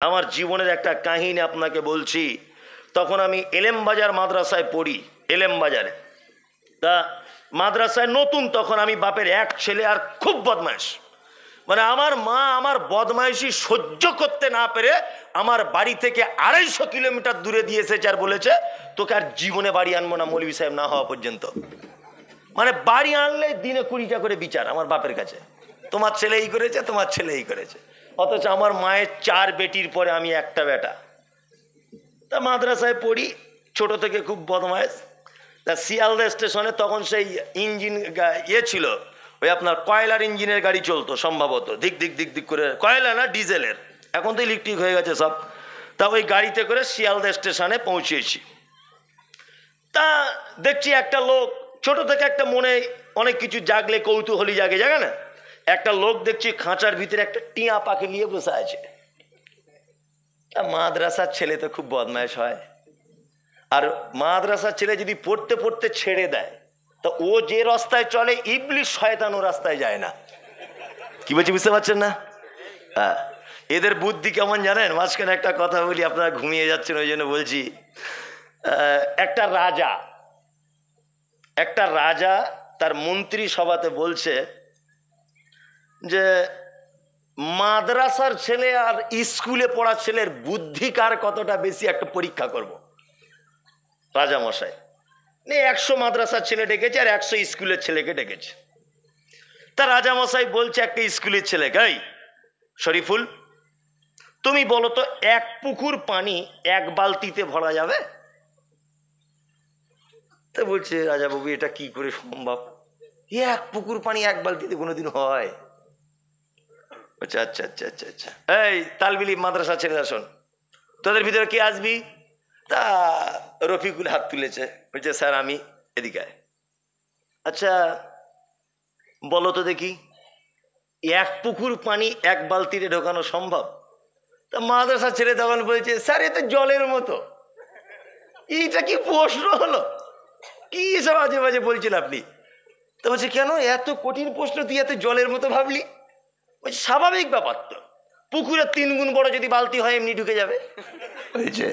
আমার জীবনের একটা কাহিনী আপনাকে বলছি। তখন আমি এলেমবাজার মাদ্রাসায় পড়ি, এলেমবাজারে। তা মাদ্রাসায় নতুন, তখন আমি বাপের এক ছেলে, আর খুব বদমাইশ। মানে আমার মা আমার বদমাইশি সহ্য করতে না পেরে আমার বাড়ি থেকে 250 কিলোমিটার দূরে দিয়ে এসেছে আর বলেছে, তোকে আর জীবনে বাড়ি আনবো না মৌলভী সাহেব না হওয়া পর্যন্ত। মানে বাড়ি আনলে দিনে 20টা করে বিচার আমার বাপের কাছে, তোমার ছেলে এই করেছে, তোমার ছেলে এই করেছে। অথচ আমার মায়ের 4 বেটির পরে আমি একটা বেটা। তা মাদ্রাসায় পড়ি, ছোট থেকে খুব বদমাইশ। তা শিয়ালদা স্টেশনে তখন সেই ইঞ্জিন ছিল, ওই আপনার কয়লার ইঞ্জিনের গাড়ি চলতো সম্ভবত, দিক দিক দিক দিক করে, কয়লা না ডিজেলের, এখন তো ইলেকট্রিক হয়ে গেছে সব। তা ওই গাড়িতে করে শিয়ালদা স্টেশনে পৌঁছেছি। তা দেখছি একটা লোক, ছোট থেকে একটা মনে অনেক কিছু জাগলে কৌতূহলী জাগে, জাগে না, একটা লোক দেখছি খাঁচার ভিতরে একটা টিয়া পাখি নিয়ে বসে আছে। মাদ্রাসার ছেলে তো খুব বদমাইশ হয়, আর মাদ্রাসার ছেলে যদি পড়তে পড়তে ছেড়ে দেয়, তো ও যে রাস্তায় চলে ইবলিশ শয়তান ও রাস্তায় যায় না। কি বলছি বুঝতে পারছেন না? হ্যাঁ, এদের বুদ্ধি কেমন জানেন? মাঝখানে একটা কথা বলি, আপনারা ঘুমিয়ে যাচ্ছেন ওই জন্য বলছি। একটা রাজা তার মন্ত্রী সভাতে বলছে যে মাদ্রাসার ছেলে আর স্কুলে পড়া ছেলের বুদ্ধি কার কতটা বেশি, একটা পরীক্ষা করব। রাজা মশাই 100 মাদ্রাসার ছেলে ডেকেছে আর 100 স্কুলের ছেলেকে ডেকেছে। তা রাজা মশাই বলছে একটা স্কুলের ছেলেকে, এই শরীফুল, তুমি বলো তো 1 পুকুর পানি 1 বালতিতে ভরা যাবে? তা বলছে রাজা বাবু, এটা কি করে সম্ভব? 1 পুকুর পানি 1 বালতিতে কোনোদিন হয়? আচ্ছা আচ্ছা আচ্ছা আচ্ছা আচ্ছা, এই তালবিলি মাদ্রাসা ছেলেরা শোন, তোদের ভিতরে কে আসবি? তা রফিকুল হাত তুলেছে, বলছে স্যার আমি। এদিকে আচ্ছা বলো তো দেখি, 1 পুকুর পানি 1 বালতিতে ঢোকানো সম্ভব? তা মাদ্রাসা ছেলে তখন বলছে, স্যার এ তো জলের মতো। এইটা কি প্রশ্ন হলো? কি এসব আজে বাজে বলছেন আপনি? তো বলছে, কেন এত কঠিন প্রশ্ন তুই এত জলের মতো ভাবলি? বলছে স্বাভাবিক ব্যাপার তো, পুকুরের 3 গুণ বড় যদি বালতি হয় এমনি ঢুকে যাবে। বলছে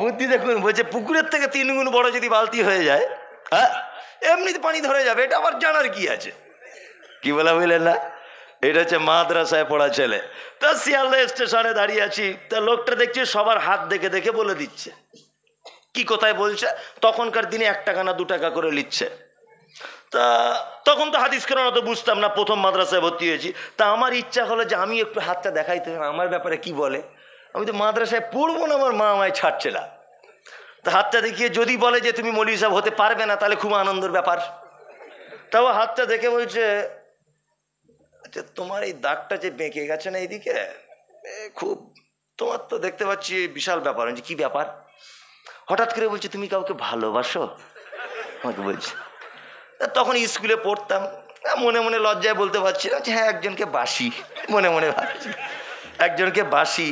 বুদ্ধি দেখুন, বলছে পুকুরের থেকে 3 গুণ বড় যদি বালতি হয়ে যায়, হ্যাঁ এমনিতে পানি ধরে যাবে, এটা আবার জানার কি আছে? কি বলা বুঝলেন না? এটা হচ্ছে মাদ্রাসায় পড়া ছেলে। তা শিয়ালদা স্টেশনে দাঁড়িয়ে আছি, তা লোকটা দেখছি সবার হাত দেখে দেখে বলে দিচ্ছে কি কোথায় বলছে। তখনকার দিনে 1 টাকা না 2 টাকা করে নিচ্ছে। তা তখন তো হাদিস কোরআন তো বুঝতাম না, প্রথম মাদ্রাসায় ভর্তি হয়েছি। তা আমার ইচ্ছা হলো যে আমি একটু হাতটা দেখাইতে, আমার ব্যাপারে কি বলে। আমি তো মাদ্রাসায় পড়বো না, আমার মা আমায় ছাড়ছে না। তা হাতটা দেখিয়ে যদি বলে যে তুমি মৌলভী সাহেব হতে পারবে না, তাহলে খুব আনন্দের ব্যাপার। তাও হাতটা দেখে বলছে, আচ্ছা তোমার এই দাগটা যে বেঁকে গেছে না এইদিকে, খুব, তোমার তো দেখতে পাচ্ছি বিশাল ব্যাপার। কি ব্যাপার? হঠাৎ করে বলছে, তুমি কাউকে ভালোবাসো? আমাকে বলছে। তখন স্কুলে পড়তাম, মনে মনে লজ্জায় বলতে পারছি না, হ্যাঁ একজনকে বাসি, মনে মনে ভাবছি একজনকে বাসি।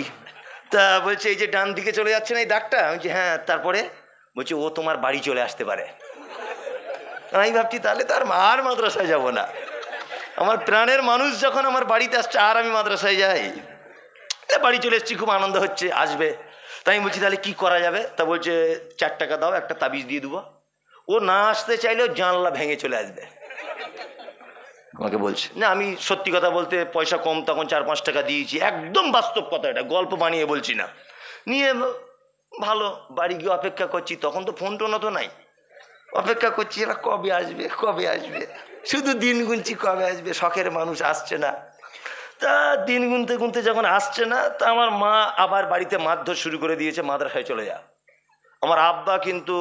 তা বলছে এই যে ডান দিকে চলে যাচ্ছে না এই দাগটা? আমি বলছি হ্যাঁ। তারপরে বলছে ও তোমার বাড়ি চলে আসতে পারে। আমি ভাবছি তাহলে তো আর মাদ্রাসায় যাব না, আমার প্রাণের মানুষ যখন আমার বাড়িতে আসছে আর আমি মাদ্রাসায় যাই? বাড়ি চলে এসেছি, খুব আনন্দ হচ্ছে, আসবে। তাই আমি বলছি তাহলে কি করা যাবে? তা বলছে 4 টাকা দাও, একটা তাবিজ দিয়ে দেবো। ও না আসতে চাইলেও জানলা ভেঙে চলে আসবে। আমাকে বলছে না, আমি সত্যি কথা বলতে পয়সা কম, তখন 4-5 টাকা দিয়েছি, একদম বাস্তব কথা, এটা গল্প বানিয়ে বলছি না। নিয়ে ভালো বাড়ি গিয়ে অপেক্ষা করছি, তখন তো ফোন টোনও তো নাই। অপেক্ষা করছি এরা কবে আসবে কবে আসবে, শুধু দিন গুনছি কবে আসবে, শখের মানুষ, আসছে না। তা দিন গুনতে গুনতে যখন আসছে না, তা আমার মা আবার বাড়িতে মারধর শুরু করে দিয়েছে, মাদ্রাসায় চলে যা। আমার আব্বা কিন্তু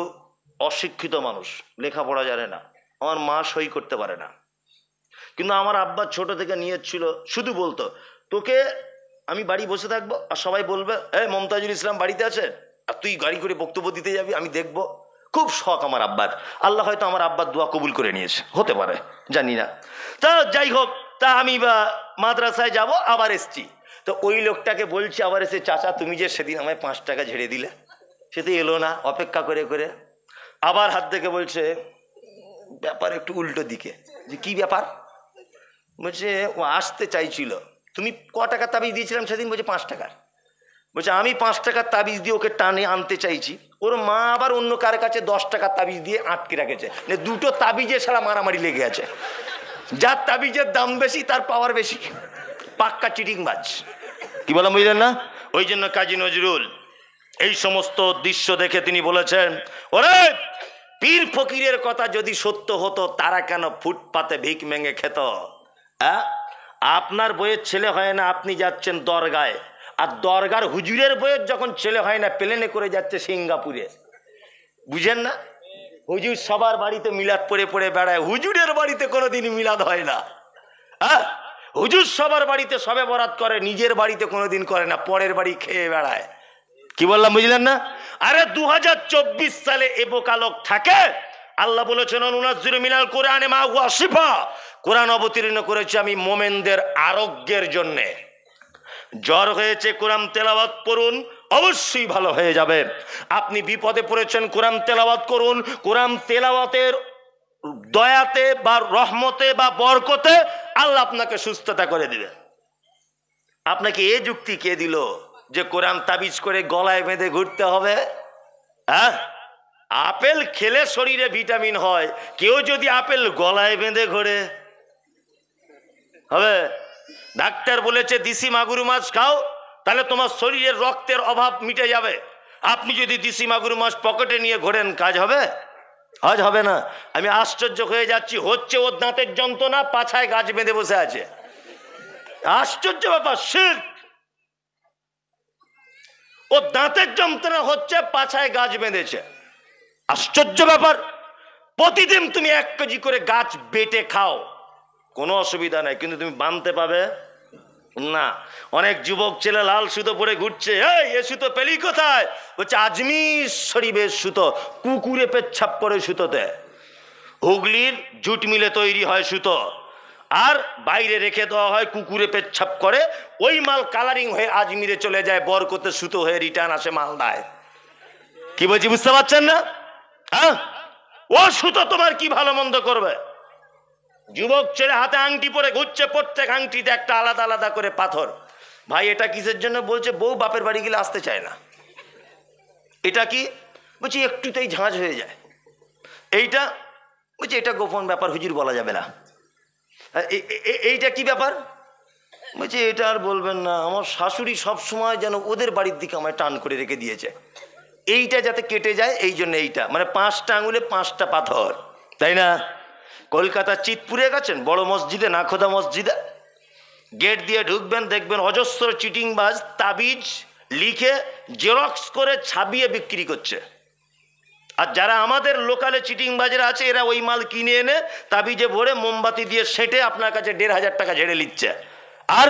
অশিক্ষিত মানুষ, লেখাপড়া জানে না, আমার মা সই করতে পারে না। কিন্তু আমার আব্বা ছোট থেকে নিয়েছিল, শুধু বলতো তোকে আমি বাড়ি বসে থাকবো আর সবাই বলবে এই মমতাজুল ইসলাম বাড়িতে আছে, আর তুই গাড়ি করে বক্তব্য দিতে যাবি, আমি দেখবো। খুব শখ আমার আব্বার। আল্লাহ হয়তো আমার আব্বার দোয়া কবুল করে নিয়েছে, হতে পারে, জানি না। তা যাই হোক, তা আমি মাদ্রাসায় যাব, আবার এসছি। তো ওই লোকটাকে বলছি আবার এসে, চাচা তুমি যে সেদিন আমায় 5 টাকা ঝেড়ে দিলে, সে তো এলো না। অপেক্ষা করে করে আবার হাত দেখে বলছে ব্যাপার একটু উল্টো দিকে। যে কি ব্যাপার? বলছে ও আসতে চাইছিল। তুমি ক টাকা তাবিজ দিয়েছিলাম সেদিন? বলছে 5 টাকার। বলছে আমি 5 টাকার তাবিজ দিয়ে ওকে টানে আনতে চাইছি, ওর মা আবার অন্য কার কাছে 10 টাকার তাবিজ দিয়ে আটকে রেখেছে, দুটো তাবিজে সারা মারামারি লেগে আছে। যার তাবিজের দাম বেশি তার পাওয়ার বেশি, পাক্কা চিটিংবাজ। কি বললাম বুঝলেন না? ওই জন্য কাজী নজরুল এই সমস্ত দৃশ্য দেখে তিনি বলেছেন, ওরে পীর ফকিরের কথা যদি সত্য হতো তারা কেন ফুটপাতে ভিক মেঙে খেত? আপনার বইয়ের ছেলে হয় না, আপনি যাচ্ছেন দরগায়, আর দরগার হুজুরের বইয়ের যখন ছেলে হয় না প্লেনে করে যাচ্ছে সিঙ্গাপুরে। বুঝেন না? হুজুর সবার বাড়িতে মিলাদ পড়ে পড়ে বেড়ায়, হুজুরের বাড়িতে কোনোদিন মিলাদ হয় না। হুজুর সবার বাড়িতে সবে বরাত করে, নিজের বাড়িতে কোনোদিন করে না, পরের বাড়ি খেয়ে বেড়ায়। কি বললাম বুঝলেন না? আরে 2024 সালে এবকালক থাকে। আল্লাহ বলেছেন অনুনাজ্জিলু মিনাল কোরআনে মা হুয়া শিফা, কোরআন অবতীর্ণ করেছি আমি মোমেনদের আরোগ্যের জন্য। জ্বর হয়েছে, কোরআন তেলাওয়াত করুন, অবশ্যই ভালো হয়ে যাবে। আপনি বিপদে পড়েছেন, কোরআন তেলাওয়াত করুন, কোরআন তেলাওয়াতের দয়াতে বা রহমতে বা বরকতে আল্লাহ আপনাকে সুস্থতা করে দিবে। আপনাকে এ যুক্তি কে দিল যে কোরআন তাবিজ করে গলায় বেঁধে ঘুরতে হবে? আপেল খেলে শরীরে ভিটামিন হয়, কেউ যদি আপেল গলায় বেঁধে ঘোরে হবে? ডাক্তার বলেছে দেশি মাগুর মাছ খাও, তাহলে তোমার শরীরের রক্তের অভাব মিটে যাবে। আপনি যদি দেশি মাগুর মাছ পকেটে নিয়ে ঘোরেন, কাজ হবে? আজ হবে না। আমি আশ্চর্য হয়ে যাচ্ছি, হচ্ছে ওর দাঁতের যন্ত্রণা, পাছায় গাছ বেঁধে বসে আছে। আশ্চর্য ব্যাপার, শিরক। ও দাঁতের যন্ত্রণা হচ্ছে, পাছায় গাছ বেঁধেছে। আশ্চর্য ব্যাপার। প্রতিদিন তুমি 1 কেজি করে গাছ বেটে খাও, কোনো অসুবিধা নাই, কিন্তু তুমি বানতে পাবে না। অনেক যুবক ছেলে লাল সুতো পরে ঘুরছে, এ সুতো পেলি কোথায়? বলছে আজমির শরীফের সুতো, কুকুরে পেচ্ছাপ করে সুতোতে। হুগলির জুট মিলে তৈরি হয় সুতো, আর বাইরে রেখে দেওয়া হয়, কুকুরে পেচ্ছাপ করে, ওই মাল কালারিং হয়ে আজমিরে চলে যায়, বরকতে সুতো হয়ে রিটার্ন আসে মালদায়। কি বলছি বুঝতে পারছেন না? ও সুতো তোমার কি ভালো মন্দ করবে? যুবক ছেলে হাতে আংটি পরে ঘুরছে, প্রত্যেক আংটিতে একটা আলাদা আলাদা করে পাথর। ভাই এটা কিসের জন্য? বলছে বউ বাপের বাড়ি গেলে আসতে চায় না। এটা কি? বলছি একটুতেই ঝাঁঝ হয়ে যায়। এইটা? বলছি এটা গোপন ব্যাপার, হুজুর বলা যাবে না। এইটা কি ব্যাপার? বলছি এটা আর বলবেন না, আমার শাশুড়ি সব সময় যেন ওদের বাড়ির দিকে আমায় টান করে রেখে দিয়েছে, এইটা যাতে কেটে যায় এই জন্য এইটা, মানে 5টা আঙুলে 5টা পাথর, তাই না? কলকাতার চিতপুরে গেছেন বড় মসজিদে, নাখোদা মসজিদে, গেট দিয়ে ঢুকবেন, দেখবেন অজস্র চিটিংবাজ তাবিজ লিখে জেরক্স করে ছাপিয়ে বিক্রি করছে। আর যারা আমাদের লোকালে চিটিংবাজরা আছে, এরা ওই মাল কিনে এনে তাবিজে ভরে মোমবাতি দিয়ে সেঁটে আপনার কাছে 1500 টাকা ঝেড়ে নিচ্ছে। আর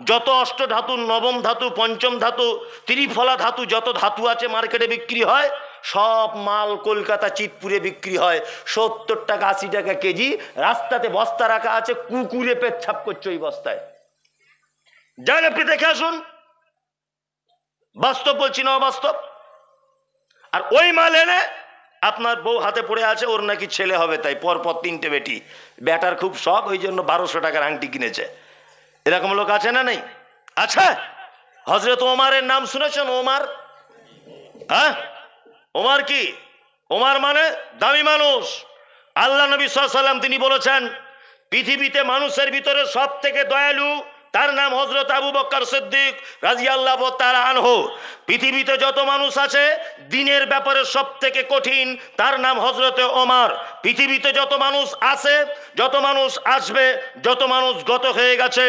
যত অষ্টধাতু, নবম ধাতু, পঞ্চম ধাতু, ত্রিফলা ধাতু, যত ধাতু আছে মার্কেটে বিক্রি হয়, সব মাল কলকাতা চিতপুরে বিক্রি হয় 70 টাকা 80 টাকা কেজি। রাস্তাতে বস্তা রাখা আছে, কুকুরে পেচ্ছাপ করছে ওই বস্তায়। যান আপনি দেখে আসুন, বাস্তব বলছি না অবাস্তব। আর ওই মাল এনে আপনার বউ হাতে পড়ে আছে, ওর নাকি ছেলে হবে, তাই পরপর 3টে বেটি, বেটার খুব শখ, ওই জন্য 1200 টাকার আংটি কিনেছে। এরকম লোক আছে না নেই? আচ্ছা, হযরত ওমরের নাম শুনেছেন? ওমর, ওমর কি? ওমর মানে দামি মানুষ। আল্লাহ নবী সাল্লাল্লাহু আলাইহি ওয়াসাল্লাম তিনি বলেছেন, পৃথিবীতে মানুষের ভিতরে সব থেকে দয়ালু তার নাম হযরত আবু বকর সিদ্দিক রাদিয়াল্লাহু তাআলা আনহু। পৃথিবীতে যত মানুষ আছে দিনের ব্যাপারে সব থেকে কঠিন, তার নাম হযরতে ওমর। পৃথিবীতে যত মানুষ আছে, যত মানুষ আসবে, যত মানুষ গত হয়ে গেছে,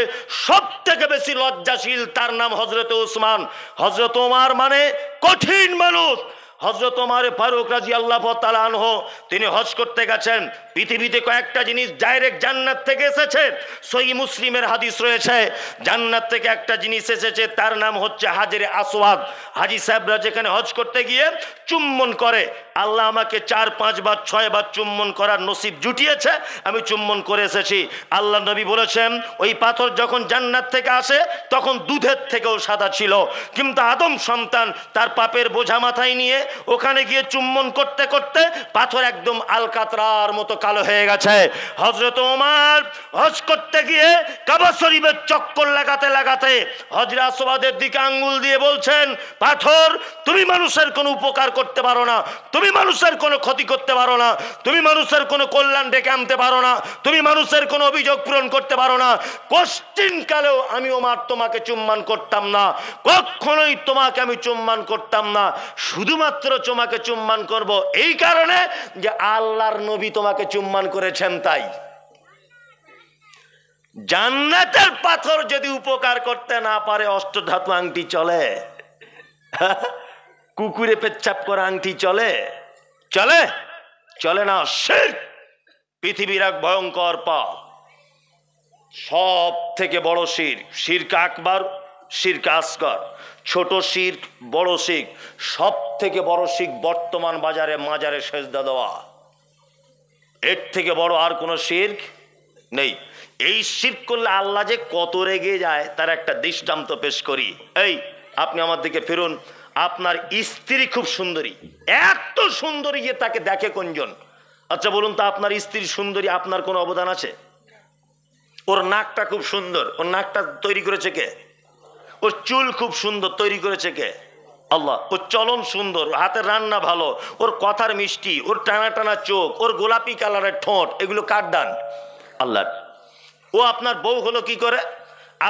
সব থেকে বেশি লজ্জাশীল, তার নাম হযরতে উসমান। হযরত ওমর মানে কঠিন মানুষ। হযরত ওমর ফারুক রাদিয়াল্লাহু তাআলা আনহু তিনি হজ করতে গেছেন। পৃথিবীতে কয়েকটা জিনিস ডাইরেক্ট জান্নাত থেকে এসেছে, সহিহ মুসলিমের হাদিস রয়েছে। জান্নাত থেকে একটা জিনিস এসেছে, তার নাম হচ্ছে হাজরে আসওয়াদ। হাজী সাহেবরা যেখানে হজ করতে গিয়ে চুম্বন করে, আল্লাহ আমাকে 4, 5 বার 6 বার চুম্বন করার নসিব জুটিয়েছে, আমি চুম্বন করে এসেছি। আল্লাহ নবী বলেছেন ওই পাথর যখন জান্নাত থেকে আসে তখন দুধের থেকেও সাদা ছিল, কিন্তু আদম সন্তান তার পাপের বোঝা মাথায় নিয়ে ওখানে গিয়ে চুম্বন করতে করতে পাথর একদম আলকাতরার মতো কালো হয়ে গেছে। হযরত ওমর হজ করতে গিয়ে কাবা শরীফের চক্কর লাগাতে লাগাতে হজরে আসওয়াদের দিকে আঙ্গুল দিয়ে বলছেন, পাথর তুমি মানুষের কোনো উপকার করতে পারো না, তুমি মানুষের কোনো ক্ষতি করতে পারো না, তুমি মানুষের কোনো কল্যাণ ডেকে আনতে পারো না, তুমি মানুষের কোনো অভিযোগ পূরণ করতে পারো না। কোশ্চিন কালেও আমি ওমর তোমাকে চুম্বন করতাম না, কখনোই তোমাকে আমি চুম্বন করতাম না। শুধুমাত্র তোমাকে চুম্বন করব এই কারণে যে আল্লাহর নবী তোমাকে চুম্বন করেছেন। তাই জান্নাতের পাথর যদি উপকার করতে না পারে অষ্টধাতু আংটি চলে? কুকুরে পেচ্ছাপ করা আংটি চলে? চলে? চলে না। শিরক পৃথিবীর এক ভয়ঙ্কর পাপ, সব থেকে বড় শিরক। শিরক আকবার, শিরক আসগর, ছোট শিরক, বড় শিরক। সব থেকে বড় শিরক বর্তমান বাজারে মাজারে সেজদা দেওয়া। এর থেকে বড় আর কোনো শিরক নেই। এই শিরক করলে আল্লাহ যে কত রেগে যায় তার একটা দৃষ্টান্ত পেশ করি। এই আপনি আমার দিকে ফিরুন। আপনার স্ত্রী খুব সুন্দরী, এত সুন্দরী যে তাকে দেখে কোনজন? আচ্ছা বলুন তো, আপনার স্ত্রী সুন্দরী, আপনার কোনো অবদান আছে? ওর নাকটা খুব সুন্দর, ওর নাকটা তৈরি করেছে কে? ওর চুল খুব সুন্দর, তৈরি করেছে কে? আল্লাহ। ওর চলন সুন্দর, হাতের রান্না ভালো, ওর কথার মিষ্টি, ওর টানা টানা চোখ, ওর গোলাপি কালারের ঠোঁট, এগুলো কার দান? আল্লাহ। ও আপনার বউ হলো কি করে?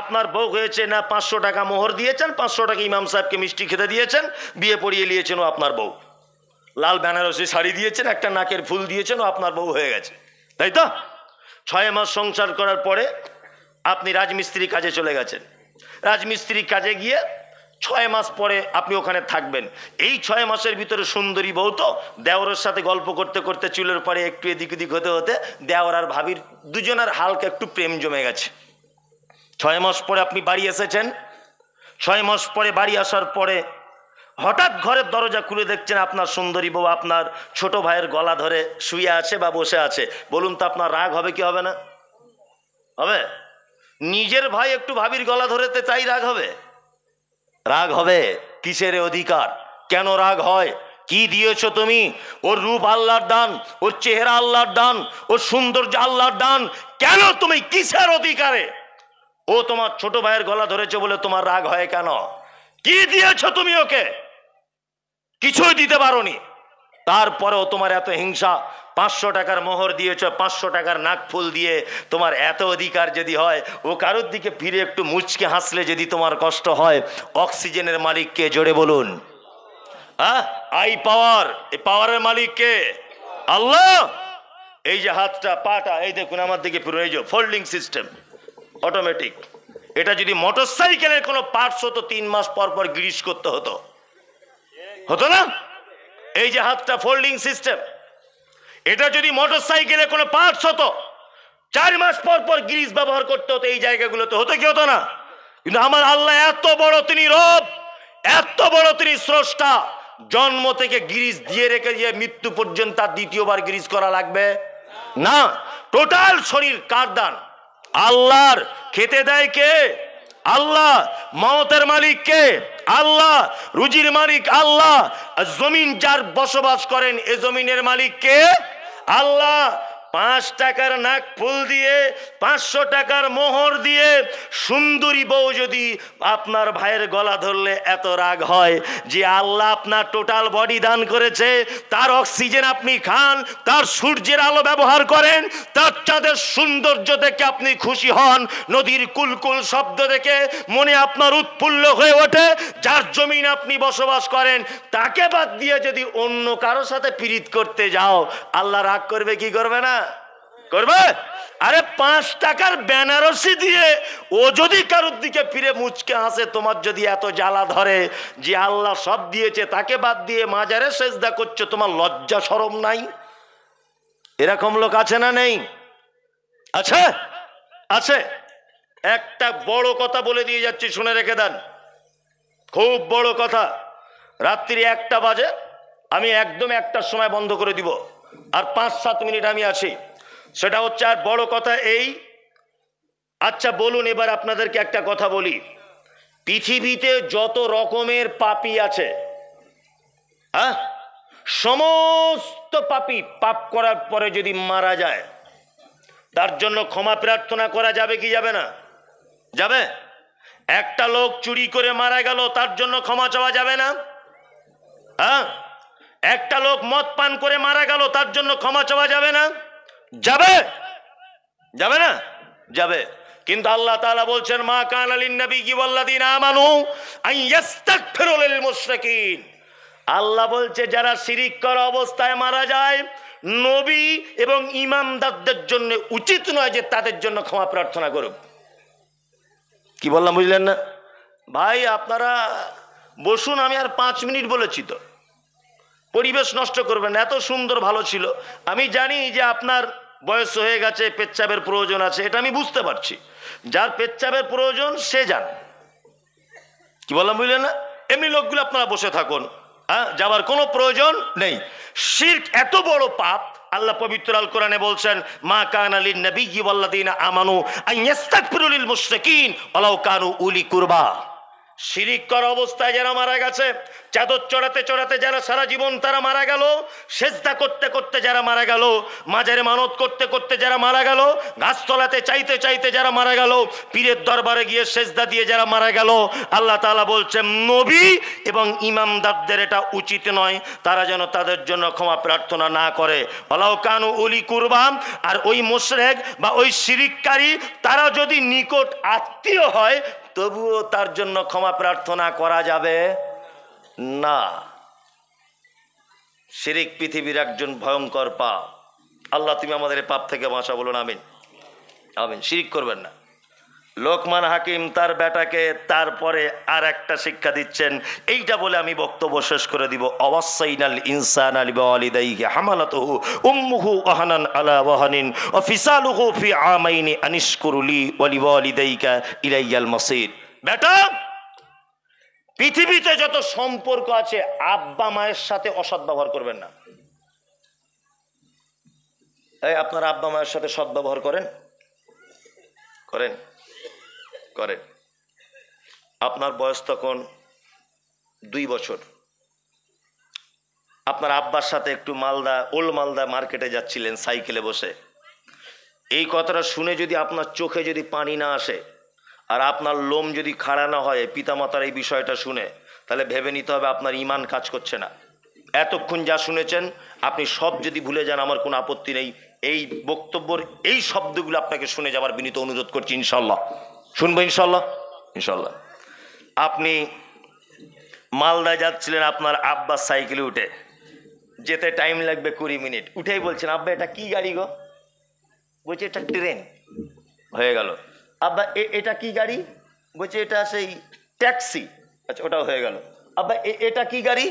আপনার বউ হয়েছে না 500 টাকা মোহর দিয়েছেন, 500 টাকা ইমাম সাহেবকে মিষ্টি খেতে দিয়েছেন, বিয়ে পড়িয়ে নিয়েছেন, ও আপনার বউ। লাল বেনারসি শাড়ি দিয়েছেন, একটা নাকের ফুল দিয়েছেন, ও আপনার বউ হয়ে গেছে, তাই তো? 6 মাস সংসার করার পরে আপনি রাজমিস্ত্রি কাজে চলে গেছেন। রাজমিস্ত্রি কাজে গিয়ে 6 মাস পরে আপনি ওখানে থাকবেন। এই 6 মাসের ভিতরে সুন্দরী বউ তো দেওরের সাথে গল্প করতে করতে চুলের পরে একটু এদিক ওদিক হতে হতে দেওর আর ভাবির দুজনের হালকা একটু প্রেম জমে গেছে। 6 মাস পরে আপনি বাড়ি এসেছেন। 6 মাস পরে বাড়ি আসার পরে হঠাৎ ঘরের দরজা খুলে দেখছেন আপনার সুন্দরী বউ আপনার ছোট ভাইয়ের গলা ধরে শুয়ে আছে বা বসে আছে। বলুন তো আপনার রাগ হবে কি হবে না? হবে। নিজের ভাই একটু ভাবির গলা ধরেতে তাই রাগ হবে? রাগ হবে। কিসের অধিকার? কেন রাগ হয়? কি দিয়েছো তুমি? ওর রূপ আল্লাহর দান, ওর চেহারা আল্লাহর দান, ওর সৌন্দর্য আল্লাহর দান। কেন তুমি কিসের অধিকারে ও তোমার ছোট ভাইয়ের গলা ধরেছে বলে তোমার রাগ হয় কেন? কি দিয়েছো তুমি ওকে? কিছুই দিতে পারোনি, তারপরেও তোমার এত হিংসা। 500 টাকার মোহর দিয়েছো, 500 টাকার নাক ফুল দিয়ে তোমার এত অধিকার যদি হয়, ও কারোর দিকে ফিরে একটু মুচকে হাসলে যদি তোমার কষ্ট হয়, অক্সিজেনের মালিক কে? জোরে বলুন। আই পাওয়ার, এই পাওয়ারের মালিক কে? আল্লাহ। এই যে হাতটা পাটা, এই দেখুন আমার দিকে ফিরে, এই যে ফোল্ডিং সিস্টেম, অটোমেটিক। এটা যদি মোটর সাইকেলের কোনো পার্টস হতো 3 মাস পর পর গ্রিস করতে হতো, হতো না? এই যে হাতটা ফোল্ডিং সিস্টেম, এটা যদি মোটর সাইকেলের কোনো পার্টস হতো 4 মাস পর পর গ্রিস ব্যবহার করতে হতো এই জায়গাগুলোতে, হতো কি হতো না? কিন্তু আমার আল্লাহ এত বড়, তিনি রব, এত বড় তিনি স্রষ্টা, জন্ম থেকে গ্রিস দিয়ে রেখে যে মৃত্যু পর্যন্ত তার দ্বিতীয়বার গ্রিস করা লাগবে না। টোটাল শরীর কার দান? আল্লাহর। খেতে দেয় কে? আল্লাহ। মওতের মালিক কে? আল্লাহ। রুজির মালিক আল্লাহ। জমিন যার বসবাস করেন এ জমিনের মালিক কে? আল্লাহ। 5 টাকার নাক ফুল দিয়ে 500 টাকার মোহর দিয়ে সুন্দরী বউ যদি আপনার ভাইয়ের গলা ধরলে এত রাগ হয় যে আল্লাহ আপনার টোটাল বডি দান করেছে, তার অক্সিজেন আপনি খান, তার সূর্যের আলো ব্যবহার করেন, তার চাঁদের সৌন্দর্য দেখে আপনি খুশি হন, নদীর কুলকুল শব্দ দেখে মনে আপনার উৎফুল্ল হয়ে ওঠে, যার জমিন আপনি বসবাস করেন তাকে বাদ দিয়ে যদি অন্য কারো সাথে পীড়িত করতে যাও, আল্লাহ রাগ করবে কি করবে না? করবে। আরে 5 টাকার বেনারসি দিয়ে ও যদি কারোর দিকে ফিরে মুচকে হাসে, তোমার যদি এত জ্বালা ধরে যে আল্লাহ সব দিয়েছে তাকে বাদ দিয়ে মাজারে সেজদা করছো, তোমার লজ্জা শরম নাই? এরকম লোক আছে না নেই? আছে, আছে। একটা বড় কথা বলে দিয়ে যাচ্ছি, শুনে রেখে দেন, খুব বড় কথা। রাত্রি 1টা বাজে, আমি একদম 1টার সময় বন্ধ করে দিব, আর 5-7 মিনিট আমি আছি। সেটা হচ্ছে, আর বড় কথা এই, আচ্ছা বলুন এবার আপনাদেরকে একটা কথা বলি, পৃথিবীতে যত রকমের পাপী আছে, হ্যাঁ, সমস্ত পাপী পাপ করার পরে যদি মারা যায়, তার জন্য ক্ষমা প্রার্থনা করা যাবে কি যাবে না? যাবে। একটা লোক চুরি করে মারা গেল, তার জন্য ক্ষমা চাওয়া যাবে না? হ্যাঁ। একটা লোক মদ পান করে মারা গেল, তার জন্য ক্ষমা চাওয়া যাবে না? যাবে। যাবে না? যাবে। কিন্তু আল্লাহ তাআলা বলছেন, মা কানা লিন-নাবিয়্যি ওয়াল্লাযীনা আমানু আন ইস্তাগফিরু লিল মুশরিকিন। আল্লাহ বলছে যারা শিরিক করা অবস্থায় মারা যায়, নবী এবং ইমামদারদের জন্য উচিত নয় যে তাদের জন্য ক্ষমা প্রার্থনা করুক। কি বললাম বুঝলেন না? ভাই আপনারা বসুন, আমি আর 5 মিনিট বলেছি তো, পরিবেশ নষ্ট করবেন না। এত সুন্দর ভালো ছিল। আমি জানি যে আপনার বয়স হয়ে গেছে, পেচ্ছাবের প্রয়োজন আছে, এটা আমি বুঝতে পারছি। যার পেচ্ছাবের প্রয়োজন সে যান। কি বললাম বুঝলেন না? এমনি লোকগুলো আপনারা বসে থাকুন, হ্যাঁ, যাওয়ার কোনো প্রয়োজন নেই। শিরক এত বড় পাপ, আল্লাহ পবিত্র আল কোরআনে বলছেন, মা কানা লিন-নাবিয়্যি ওয়াল্লাযীনা আমানু আন ইস্তাগফিরু লিল মুশরিকিন ওয়ালাউ কানু উলি কুরবা। শিরিক করা অবস্থায় যারা মারা গেছে, চাদর চড়াতে চড়াতে যারা সারা জীবন তারা মারা গেল, সেজদা করতে করতে যারা মারা গেল, মাজারে মানত করতে করতে যারা মারা গেল, গাছতলাতে চাইতে চাইতে যারা মারা গেল, পীরের দরবারে গিয়ে সেজদা দিয়ে যারা মারা গেল, আল্লাহ তাআলা বলছেন নবী এবং ইমামদারদের এটা উচিত নয়, তারা যেন তাদের জন্য ক্ষমা প্রার্থনা না করে। ওয়ালাউ কানু উলি কুরবা। আর ওই মুশরিক বা ওই শিরিককারী তারা যদি নিকট আত্মীয় হয়, তবুও তার জন্য ক্ষমা প্রার্থনা করা যাবে না। শিরিক পৃথিবীর একজন ভয়ঙ্কর পাপ। আল্লাহ তুমি আমাদের এই পাপ থেকে বাঁচা, বলুন আমিন। আমিন। শিরিক করবেন না। লোকমান হাকিম তার বেটাকে তারপরে আর একটা শিক্ষা দিচ্ছেন, এইটা বলে আমি বক্তব্য শেষ করে দিব। অওয়াসাইনাল ইনসানা লিওয়ালিদাইহি হামালাতুহু উম্মুহু ওয়াহানান আলা ওয়াহানিন ওয়া ফিসালুহু ফি আমাইনি আনিশকুরু লি ওয়া লিওয়ালিদাইকা ইলাইয়াল মাসির। বেটা, পৃথিবীতে যত সম্পর্ক আছে, আব্বা মায়ের সাথে অসৎ ব্যবহার করবেন না। এই আপনারা আব্বা মায়ের সাথে সৎ ব্যবহার করেন? করেন? করেন। আপনার বয়স তখন 2 বছর, আপনার আব্বার সাথে একটু ওল্ড মালদা মার্কেটে যাচ্ছিলেন সাইকেলে বসে। এই কথাটা শুনে যদি আপনার চোখে যদি পানি না আসে আর আপনার লোম যদি খাড়া না হয় পিতামাতার এই বিষয়টা শুনে, তাহলে ভেবে নিতে হবে আপনার ঈমান কাজ করছে না। এতক্ষণ যা শুনেছেন আপনি সব যদি ভুলে যান, আমার কোনো আপত্তি নেই। এই বক্তব্যের এই শব্দগুলো আপনাকে শুনে যাওয়ার বিনীত অনুরোধ করছি। ইনশাল্লাহ শুনবো, ইনশাল্লাহ। ইনশাল্লাহ। আপনি মালদায় যাচ্ছিলেন আপনার আব্বার সাইকেলে উঠে, যেতে টাইম লাগবে 20 মিনিট। উঠেই বলছেন, আব্বা এটা কি গাড়ি গো? বলছে এটা ট্রেন। হয়ে গেল। আব্বা এটা কি গাড়ি? বলছে এটা সেই ট্যাক্সি। আচ্ছা, ওটাও হয়ে গেল। আব্বা এটা কি গাড়ি?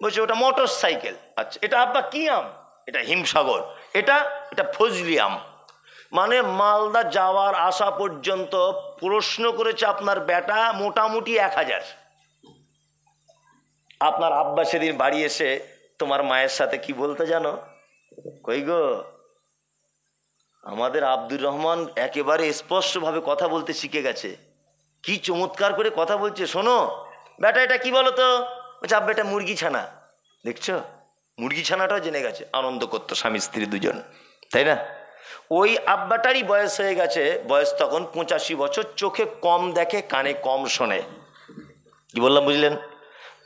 বলছে ওটা মোটর সাইকেল। আচ্ছা, এটা আব্বা কি আম? এটা হিমসাগর। এটা ফজলি আম। মানে মালদা যাওয়ার আসা পর্যন্ত প্রশ্ন করেছে আপনার বেটা মোটামুটি 1000। আপনার আব্বা সেদিন বাড়ি এসে তোমার মায়ের সাথে কি বলতে জানো? কই গো, আমাদের আব্দুর রহমান একেবারে স্পষ্টভাবে কথা বলতে শিখে গেছে, কি চমৎকার করে কথা বলছে, শোনো বেটা এটা কি বলো তো? বলছে আব্বা এটা মুরগি ছানা। দেখছো, মুরগি ছানাটাও জেনে গেছে। আনন্দ করতো স্বামী স্ত্রী দুজন, তাই না? ওই আব্বাটারই বয়স হয়ে গেছে, বয়স তখন 85 বছর, চোখে কম দেখে, কানে কম শোনে। কি বললাম বুঝলেন?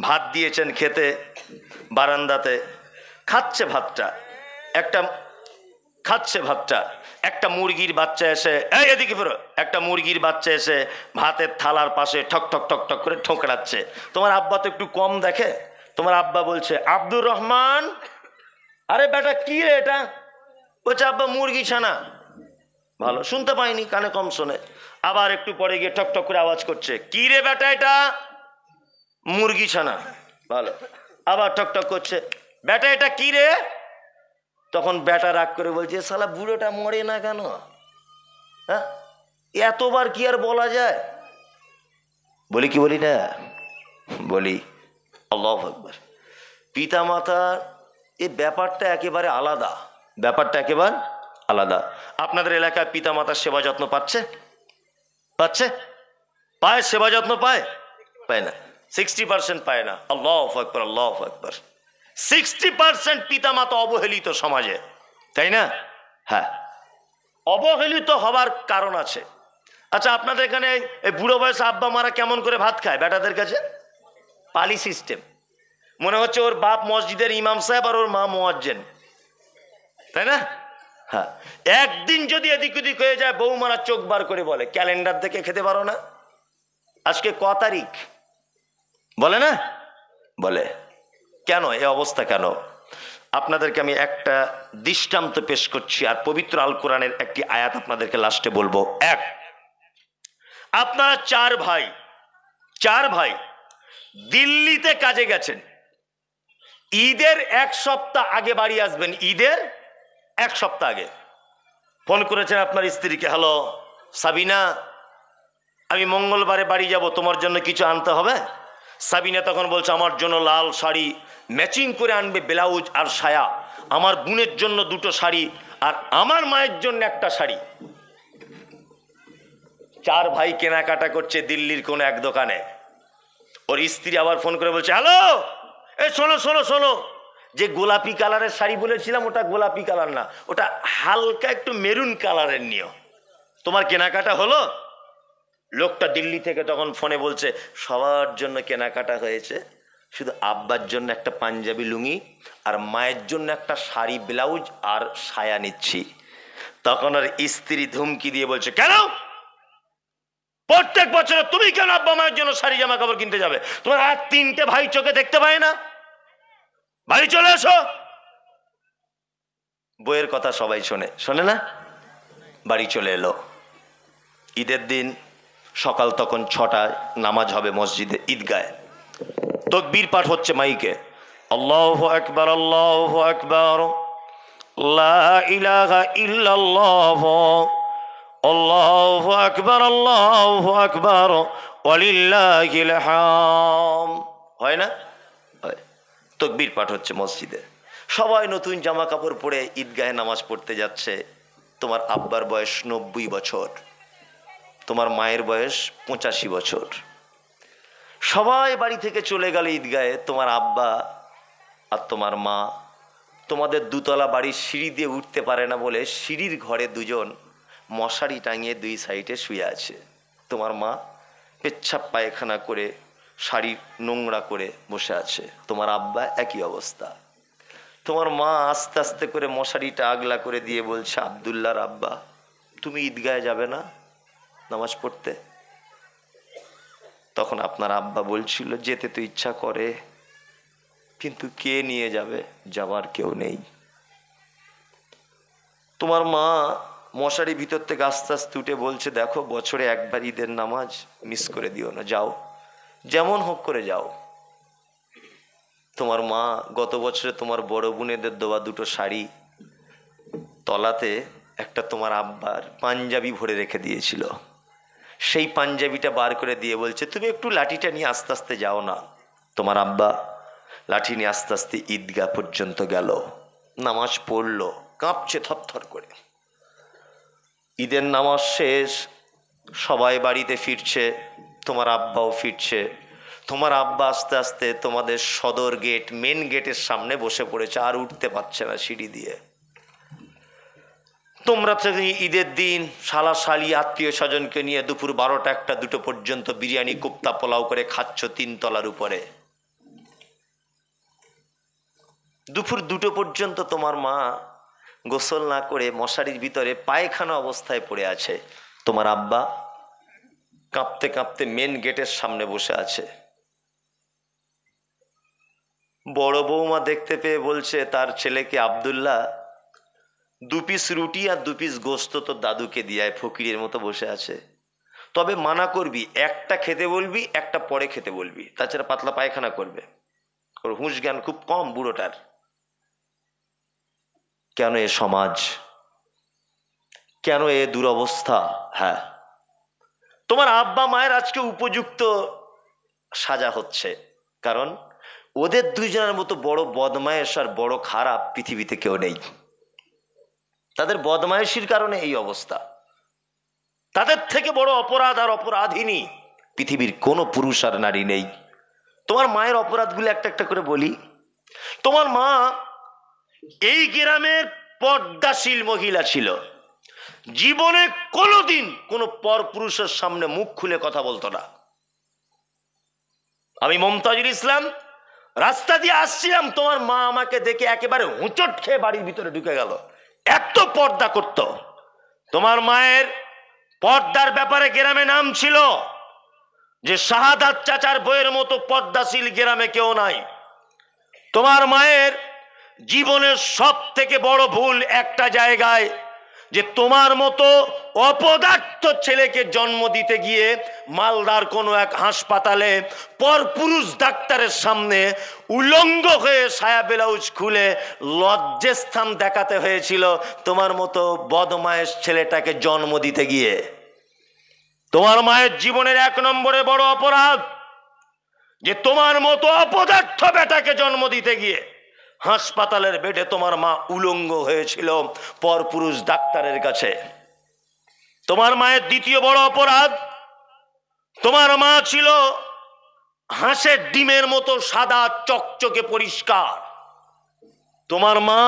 ভাত দিয়েছেন খেতে, বারান্দাতে খাচ্ছে ভাতটা, একটা মুরগির বাচ্চা এসে, এই এদিকে ফেরো, একটা মুরগির বাচ্চা এসে ভাতের থালার পাশে ঠক ঠক ঠক ঠক করে ঠোকরাচ্ছে। তোমার আব্বা তো একটু কম দেখে। তোমার আব্বা বলছে, আব্দুর রহমান, আরে বেটা কি রে এটা? বলছে আব্বা মুরগি ছানা। ভালো, শুনতে পাইনি, কানে কম শোনে। আবার একটু পরে গিয়ে ঠক ঠক করে আওয়াজ করছে, কি রে বেটা এটা? মুরগি ছানা। ভালো, আবার ঠক ঠক করছে, বেটা এটা কি রে? তখন বেটা রাগ করে বলছে, শালা বুড়োটা মরে না কেন? হ্যাঁ, এতবার কি আর বলা যায়? বলি কি বলি না? বলি। আল্লাহু আকবার। পিতা মাতার এই ব্যাপারটা একেবারে আলাদা, ব্যাপারটা একেবারে আলাদা। আপনাদের এলাকায় পিতা মাতার সেবা যত্ন পাচ্ছে? পায়? সেবা যত্ন পায়? পায় না। 60% পায় না। আল্লাহু আকবার, আল্লাহু আকবার। 60% পিতামাতা অবহেলিত সমাজে, তাই না? হ্যাঁ, অবহেলিত হবার কারণ আছে। আচ্ছা, আপনাদের এখানে এই বুড়ো বয়সে আব্বা মারা কেমন করে ভাত খায় বেটাদের কাছে? পালি সিস্টেম। মনে হচ্ছে ওর বাপ মসজিদের ইমাম সাহেব আর ওর মা মুয়াজ্জিন, তাই না? হ্যাঁ, একদিন যদি এদিক ওদিক হয়ে যায় বৌমারা চোখ বার করে বলে, ক্যালেন্ডার দেখে খেতে পারো না? আজকে ক তারিখ বলে না? বলে। কেন এই অবস্থা কেন? আপনাদেরকে আমি একটা দৃষ্টান্ত পেশ করছি, আর পবিত্র আল কোরআনের একটি আয়াত আপনাদেরকে লাস্টে বলবো। এক, আপনারা চার ভাই দিল্লিতে কাজে গেছেন। ঈদের এক সপ্তাহ আগে বাড়ি আসবেন, ঈদের এক সপ্তাহ আগে ফোন করেছেন আপনার স্ত্রীকে, হ্যালো সাবিনা, আমি মঙ্গলবারে বাড়ি যাব, তোমার জন্য কিছু আনতে হবে। সাবিনা তখন বলছে, আমার জন্য লাল শাড়ি ম্যাচিং করে আনবে, ব্লাউজ আর সায়া, আমার বোনের জন্য দুটো শাড়ি, আর আমার মায়ের জন্য একটা শাড়ি। চার ভাই কেনাকাটা করছে দিল্লির কোন এক দোকানে। ওর স্ত্রী আবার ফোন করে বলছে, হ্যালো, এই শোনো শোনো শোনো, যে গোলাপি কালারের শাড়ি বলেছিলাম ওটা গোলাপি কালার না, ওটা হালকা একটু মেরুন কালারের নিও। তোমার কেনাকাটা হলো? লোকটা দিল্লি থেকে তখন ফোনে বলছে, সবার জন্য কেনাকাটা হয়েছে, শুধু আব্বার জন্য একটা পাঞ্জাবি লুঙ্গি আর মায়ের জন্য একটা শাড়ি ব্লাউজ আর সায়া নিচ্ছি। তখন ওর স্ত্রী ধুমকি দিয়ে বলছে, কেন প্রত্যেক বছর তুমি কেন আব্বা মায়ের জন্য শাড়ি জামা কাপড় কিনতে যাবে? তোমার আর তিনটে ভাই চোখে দেখতে পায় না? বাড়ি চলে আসো। বইয়ের কথা সবাই শোনে না? বাড়ি চলে এলো। ঈদের দিন সকাল তখন 6টায় নামাজ হবে মসজিদে, ঈদগায়। তাকবীর পাঠ হচ্ছে মাইকে, আল্লাহু আকবার আল্লাহু আকবার, লা ইলাহা ইল্লাল্লাহ, আল্লাহু আকবার আল্লাহু আকবার, ওয়ালিল্লাহিল হামদ। হয় না? হয়। তাকবীর পাঠ হচ্ছে মসজিদে, সবাই নতুন জামা কাপড় পরে ঈদগাহে নামাজ পড়তে যাচ্ছে। তোমার আব্বার বয়স 90 বছর, তোমার মায়ের বয়স 85 বছর। সবাই বাড়ি থেকে চলে গেল ঈদগাহে। তোমার আব্বা আর তোমার মা তোমাদের দুতলা বাড়ির সিঁড়ি দিয়ে উঠতে পারে না বলে সিঁড়ির ঘরে দুজন মশারি টাঙিয়ে দুই সাইডে শুয়ে আছে। তোমার মা পেচ্ছাপ পায়খানা করে শাড়ি নোংরা করে বসে আছে, তোমার আব্বা একই অবস্থা। তোমার মা আস্তে আস্তে করে মশারিটা আগলা করে দিয়ে বলছে, আব্দুল্লাহর আব্বা, তুমি ঈদগাহে যাবে না নামাজ পড়তে? তখন আপনার আব্বা বলছিল, যেতে তো ইচ্ছা করে, কিন্তু কে নিয়ে যাবে? যাবার কেউ নেই। তোমার মা মশারি ভিতর থেকে আস্তে আস্তে উঠে বলছে, দেখো বছরে একবার ঈদের নামাজ মিস করে দিও না, যাও, যেমন হোক করে যাও। তোমার মা গত বছরে তোমার বড় বোনেদের দেওয়া দুটো শাড়ি তলাতে একটা তোমার আব্বার পাঞ্জাবি ভরে রেখে দিয়েছিল, সেই পাঞ্জাবিটা বার করে দিয়ে বলছে, তুমি একটু লাঠিটা নিয়ে আস্তে আস্তে যাও না। তোমার আব্বা লাঠি নিয়ে আস্তে আস্তে ঈদগাহ পর্যন্ত গেল, নামাজ পড়লো, কাঁপছে থরথর করে। ঈদের নামাজ শেষ, সবাই বাড়িতে ফিরছে, তোমার আব্বাও ফিরছে। তোমার আব্বা আস্তে আস্তে তোমাদের সদর গেট, মেন গেটের সামনে বসে পড়েছে, আর উঠতে পারছে না সিঁড়ি দিয়ে। তোমরা তো ঈদের দিন শালা শালি আত্মীয় স্বজনকে নিয়ে দুপুর 12টা 1টা 2টো পর্যন্ত বিরিয়ানি কোপ্তা পোলাও করে খাচ্ছ 3 তলার উপরে। দুপুর 2টো পর্যন্ত তোমার মা গোসল না করে মশারির ভিতরে পায়খানা অবস্থায় পড়ে আছে। তোমার আব্বা কাঁপতে কাঁপতে মেন গেটের সামনে বসে আছে। বড় বৌমা দেখতে পেয়ে বলছে তার ছেলেকে, আব্দুল্লাহ, 2 পিস রুটি আর 2 পিস গোস্ত তো দাদুকে দিয়ে, ফকিরের মতো বসে আছে, তবে মানা করবি, একটা খেতে বলবি, একটা পরে খেতে বলবি, তাছাড়া পাতলা পায়খানা করবে। ওর হুঁশ জ্ঞান খুব কম বুড়োটার। কেন এ সমাজ, কেন এ দুরবস্থা? হ্যাঁ, তোমার আব্বা মায়ের আজকে উপযুক্ত সাজা হচ্ছে, কারণ ওদের দুইজনের মতো বড় বদমায়েশ আর বড় খারাপ পৃথিবীতে কেউ নেই। তাদের বদমায়েশির কারণে এই অবস্থা। তাদের থেকে বড় অপরাধ আর অপরাধিনী পৃথিবীর কোনো পুরুষ আর নারী নেই। তোমার মায়ের অপরাধগুলো একটা একটা করে বলি। তোমার মা এই গ্রামের পর্দাশীল মহিলা ছিল, জীবনে কোনোদিন কোনো পরপুরুষের সামনে মুখ খুলে কথা বলতো না। আমি মমতাজুল ইসলাম রাস্তা দিয়ে আসছিলাম, তোমার মা আমাকে দেখে একেবারে হুঁচট খেয়ে বাড়ির ভিতরে ঢুকে গেল, এত পর্দা করত। তোমার মায়ের পর্দার ব্যাপারে গ্রামে নাম ছিল যে শাহাদাত চাচার বইয়ের মতো পর্দাশীল গ্রামে কেউ নাই। তোমার মায়ের জীবনের সব থেকে বড় ভুল একটা জায়গায়, যে তোমার মতো অপদার্থ ছেলেকে জন্ম দিতে গিয়ে মালদার কোনো এক হাসপাতালে পরপুরুষ ডাক্তারের সামনে উলঙ্গ হয়ে সায়া ব্লাউজ খুলে লজ্জাস্থান দেখাতে হয়েছিল তোমার মতো বদমায়েশ ছেলেটাকে জন্ম দিতে গিয়ে। তোমার মায়ের জীবনের 1 নম্বরে বড় অপরাধ যে তোমার মতো অপদার্থ বেটাকে জন্ম দিতে গিয়ে হাসপাতালের বেডে তোমার মা উলঙ্গ হয়েছিল পরপুরুষ ডাক্তারের কাছে। তোমার মায়ের দ্বিতীয় বড় অপরাধ, তোমার মা ছিল হাঁসের ডিমের মতো সাদা চকচকে পরিষ্কার। তোমার মা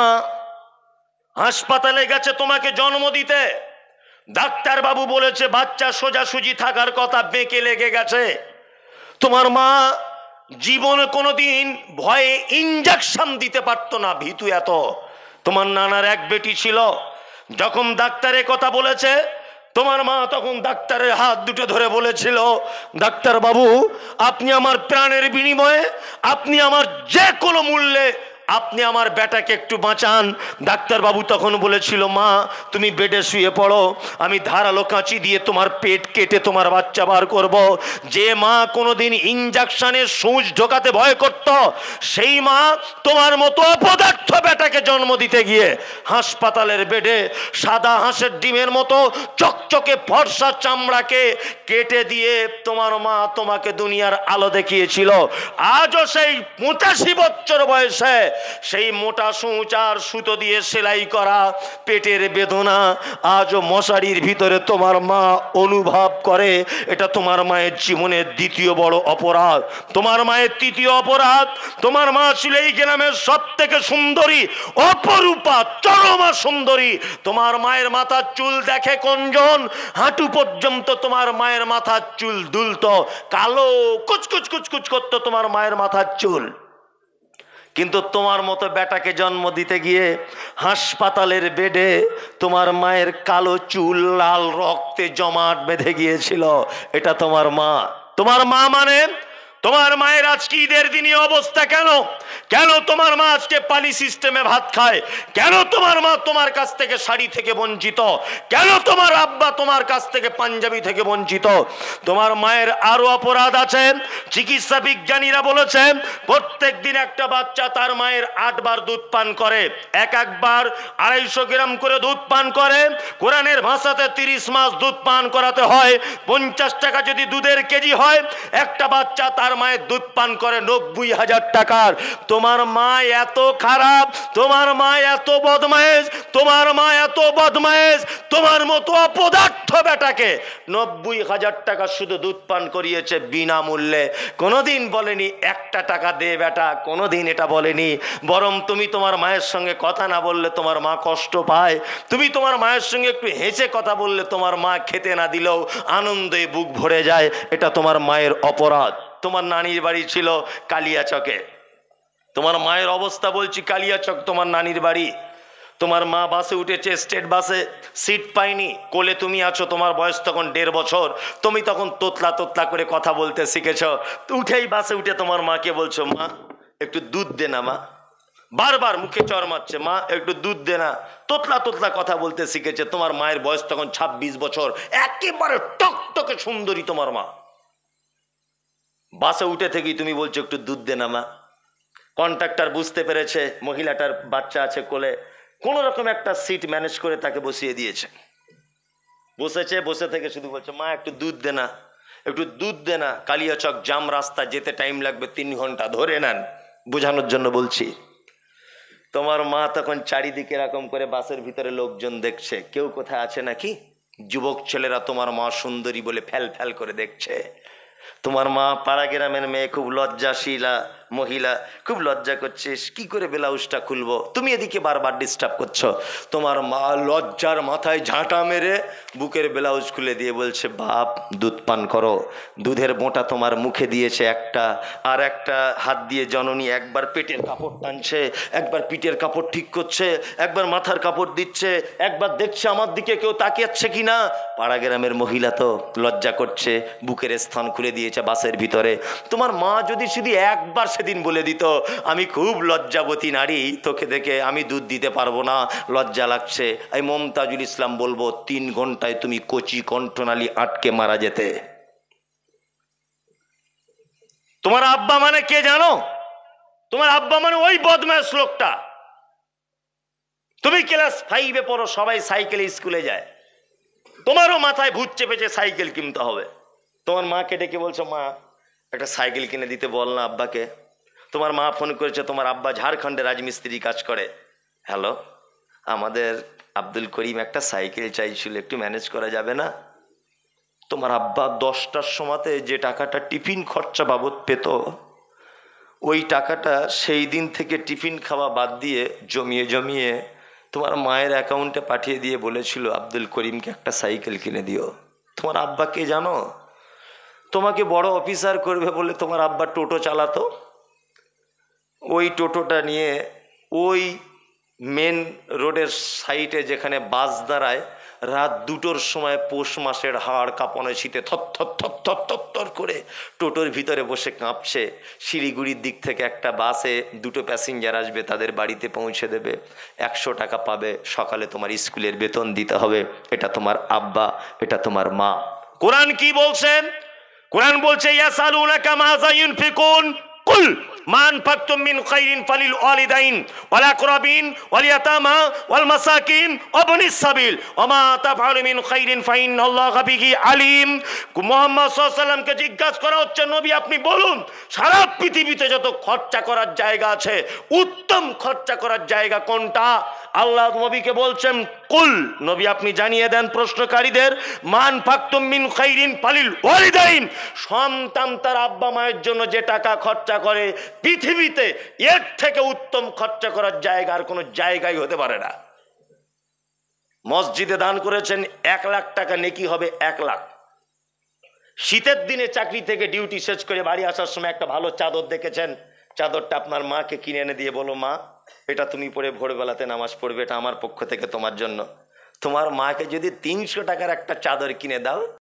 হাসপাতালে গেছে তোমাকে জন্ম দিতে, ডাক্তার বাবু বলেছে বাচ্চা সোজাসুজি থাকার কথা, বেঁকে লেগে গেছে। তোমার মা জীবনে কোনোদিন ভয়ে ইঞ্জেকশন দিতে পারতো না, ভীতু এত। তোমার নানার এক বেটি ছিল, যখন ডাক্তারে কথা বলেছে তোমার মা তখন ডাক্তারের হাত দুটো ধরে বলেছিল, ডাক্তার বাবু আপনি আমার প্রাণের বিনিময়ে, আপনি আমার যে কোনো মূল্যে আপনি আমার বেটাকে একটু বাঁচান। ডাক্তারবাবু তখন বলেছিল, মা তুমি বেডে শুয়ে পড়ো, আমি ধারালো কাঁচি দিয়ে তোমার পেট কেটে তোমার বাচ্চা বার করব। যে মা কোনোদিন ইঞ্জেকশনের সূচ ঢোকাতে ভয় করত, সেই মা তোমার মতো অপদার্থ বেটাকে জন্ম দিতে গিয়ে হাসপাতালের বেডে সাদা হাঁসের ডিমের মতো চকচকে ফর্সা চামড়াকে কেটে দিয়ে তোমার মা তোমাকে দুনিয়ার আলো দেখিয়েছিল। আজও সেই 85 বছর বয়সে সেই মোটা সূচ আর সুতো দিয়ে সেলাই করা পেটের বেদনা আজও মশারির ভিতরে তোমার মা অনুভব করে। এটা তোমার মায়ের জীবনের দ্বিতীয় বড় অপরাধ। তোমার মায়ের তৃতীয় অপরাধ, তোমার মা ছিল এই গ্রামের সব থেকে সুন্দরী, অপরূপা, চরমা সুন্দরী। তোমার মায়ের মাথার চুল দেখে কোনজন? হাঁটু পর্যন্ত তোমার মায়ের মাথার চুল দুলতো, কালো কুচকুচ কুচকুচ করতো তোমার মায়ের মাথার চুল। কিন্তু তোমার মতো বেটাকে জন্ম দিতে গিয়ে হাসপাতালের বেডে তোমার মায়ের কালো চুল লাল রক্তে জমাট বেঁধে গিয়েছিল। এটা তোমার মা। তোমার মা মানে তোমার মায়ের আজকে ঈদের দিনই অবস্থা কেন? কেন তোমার মা আজকে পালি সিস্টেমে ভাত খায়? কেন তোমার মা তোমার কাছ থেকে শাড়ি থেকে বঞ্চিত? কেন তোমার আব্বা তোমার কাছ থেকে পাঞ্জাবি থেকে বঞ্চিত? তোমার মায়ের আরো অপরাধ আছে। চিকিৎসা বিজ্ঞানীরা বলেছেন প্রত্যেক দিন একটা বাচ্চা তার মায়ের 8 বার দুধ পান করে, একবার 250 গ্রাম করে দুধ পান করে। কোরআনের ভাষাতে 30 মাস দুধ পান করাতে হয়। 50 টাকা যদি দুধের কেজি হয়, একটা বাচ্চা তার মায়ের দুধ পান করে 90,000 টাকার। তোমার মা এত খারাপ, তোমার মা এত বদমায়েশ, তোমার মা এত বদমায়েশ, তোমার মতো অপদার্থ বেটাকে 90,000 টাকা শুধু দুধ পান করিয়েছে বিনামূল্যে। কোনোদিন বলেনি 1 টাকা দে বেটা, কোনোদিন এটা বলেনি। বরং তুমি তোমার মায়ের সঙ্গে কথা না বললে তোমার মা কষ্ট পায়। তুমি তোমার মায়ের সঙ্গে একটু হেসে কথা বললে তোমার মা খেতে না দিলেও আনন্দে বুক ভরে যায়। এটা তোমার মায়ের অপরাধ। তোমার নানির বাড়ি ছিল কালিয়াচকে। তোমার মায়ের অবস্থা বলছি, কালিয়াচক তোমার নানির বাড়ি। তোমার মা বাসে উঠেছে, স্টেট বাসে, সিট পাইনি, কোলে তুমি আছো, তোমার বয়স তখন 1.5 বছর। তুমি তখন তোতলা তোতলা করে কথা বলতে শিখেছ। উঠেই বাসে উঠে তোমার মাকে বলছো, মা একটু দুধ দে না মা। বারবার মুখে চর মারছে, মা একটু দুধ দে না। তোতলা তোতলা কথা বলতে শিখেছে। তোমার মায়ের বয়স তখন 26 বছর, একেবারে টকটকে সুন্দরী তোমার মা। বাসে উঠে থেকেই তুমি বলছো একটু দুধ দে না মা। কন্ট্রাক্টর বুঝতে পেরেছে মহিলাটার বাচ্চা আছে কোলে, কোন রকম একটা সিট ম্যানেজ করে তাকে বসিয়ে দিয়েছে। বসেছে, বসে থেকে শুধু বলছে, মা একটু দুধ দে না, একটু দুধ দে না। কালিয়াচক জাম রাস্তা, যেতে টাইম লাগবে 3 ঘন্টা, ধরে নেন, বোঝানোর জন্য বলছি। তোমার মা তখন চারিদিকে এরকম করে বাসের ভিতরে লোকজন দেখছে, কেউ কোথায় আছে নাকি। যুবক ছেলেরা তোমার মা সুন্দরী বলে ফ্যাল ফ্যাল করে দেখছে। তোমার মা পাড়া গ্রামের মেয়ে, খুব লজ্জাশীলা, মহিলা খুব লজ্জা করছিস, কি করে ব্লাউজটা খুলবো, তুমি এদিকে বারবার ডিস্টার্ব করছো। তোমার মা লজ্জার মাথায় ঝাঁটা মেরে বুকের ব্লাউজ খুলে দিয়ে বলছে, বাপ দুধ পান করো। দুধের বোঁটা তোমার মুখে দিয়েছে একটা, আর একটা হাত দিয়ে জননী একবার পেটের কাপড় টানছে, একবার পিঠের কাপড় ঠিক করছে, একবার মাথার কাপড় দিচ্ছে, একবার দেখছে আমার দিকে কেউ তাকিয়েছে কিনা। পাড়া গ্রামের মহিলা তো লজ্জা করছে, বুকের স্থান খুলে দিয়েছে বাসের ভিতরে। তোমার মা যদি শুধু একবার সেদিন বলে দিত, আমি খুব লজ্জাবতী নারী, তোকে দেখে আমি দুধ দিতে পারবো না, লজ্জা লাগছে, এই মমতাজুল ইসলাম বলবো 3 ঘন্টায় তুমি কচি কণ্ঠনালী আটকে মারা যেতে। তোমার আব্বা মানে কে জানো? তোমার আব্বা মানে ওই বদমাশ লোকটা। তুমি ক্লাস 5-এ পড়ো, সবাই সাইকেলে স্কুলে যায়, তোমারও মাথায় ভূত চেপেছে সাইকেল কিনতে হবে। তোমার মাকে ডেকে বলছো, মা একটা সাইকেল কিনে দিতে বল না আব্বাকে। তোমার মা ফোন করেছে, তোমার আব্বা ঝাড়খণ্ডে রাজমিস্ত্রি কাজ করে। হ্যালো, আমাদের আব্দুল করিম একটা সাইকেল চাইছিল, একটু ম্যানেজ করা যাবে না? তোমার আব্বা 10টার সময়তে যে টাকাটা টিফিন খরচা বাবদ পেত, ওই টাকাটা সেই দিন থেকে টিফিন খাওয়া বাদ দিয়ে জমিয়ে জমিয়ে তোমার মায়ের অ্যাকাউন্টে পাঠিয়ে দিয়ে বলেছিল, আব্দুল করিমকে একটা সাইকেল কিনে দিও। তোমার আব্বাকে জানো? তোমাকে বড় অফিসার করবে বলে তোমার আব্বা টোটো চালাতো। ওই টোটোটা নিয়ে ওই মেন রোডের সাইডে যেখানে বাস দাঁড়ায়, রাত 2টোর সময় পৌষ মাসের হাড় কাঁপানো শীতে থর করে টোটোর ভিতরে বসে কাঁপছে। শিলিগুড়ির দিক থেকে একটা বাসে 2টো প্যাসেঞ্জার আসবে, তাদের বাড়িতে পৌঁছে দেবে, 100 টাকা পাবে, সকালে তোমার স্কুলের বেতন দিতে হবে। এটা তোমার আব্বা, এটা তোমার মা। কোরআন কি বলছেন? কোরআন বলছে, ইয়াসালুনাকা মাযা ইউনফিকুন কুল মা আনফাকতুম মিন খাইরিন ফালিল ওয়ালিদাইন ওয়াল আকরাবিন ওয়াল ইয়াতামা ওয়াল মাসাকিন ওয়াবনিস সাবিল ওয়া মা তাফআলু মিন খাইরিন ফাইন্নাল্লাহা বিহি আলিম। মুহাম্মদ সাল্লাল্লাহু আলাইহি ওয়াসাল্লামকে জিজ্ঞাসা করা হচ্ছে, নবী আপনি বলুন, সারা পৃথিবীতে যত খরচা করার জায়গা আছে, উত্তম খরচা করার জায়গা কোনটা? আল্লাহ নবীকে বলছেন কুল, নবী আপনি জানিয়ে দেন প্রশ্নকারীদের, মান ফাকতুম মিন খাইরিন ফালিল ওয়ালিদাইন, সন্তান তার আব্বা মায়ের জন্য যে টাকা খরচা করে, পৃথিবীতে এর থেকে উত্তম খরচা করার জায়গা আর কোনো জায়গায় হতে পারে না। মসজিদে দান করেছেন 1 লাখ টাকা, নেকি হবে 1 লাখ। শীতের দিনে চাকরি থেকে ডিউটি শেষ করে বাড়ি আসার সময় একটা ভালো চাদর দেখেছেন, চাদরটা আপনার মাকে কিনে এনে দিয়ে বলো, মা এটা তুমি পরে ভোরবেলাতে নামাজ পড়বে, এটা আমার পক্ষ থেকে তোমার জন্য। তোমার মাকে যদি 300 টাকার একটা চাদর কিনে দাও,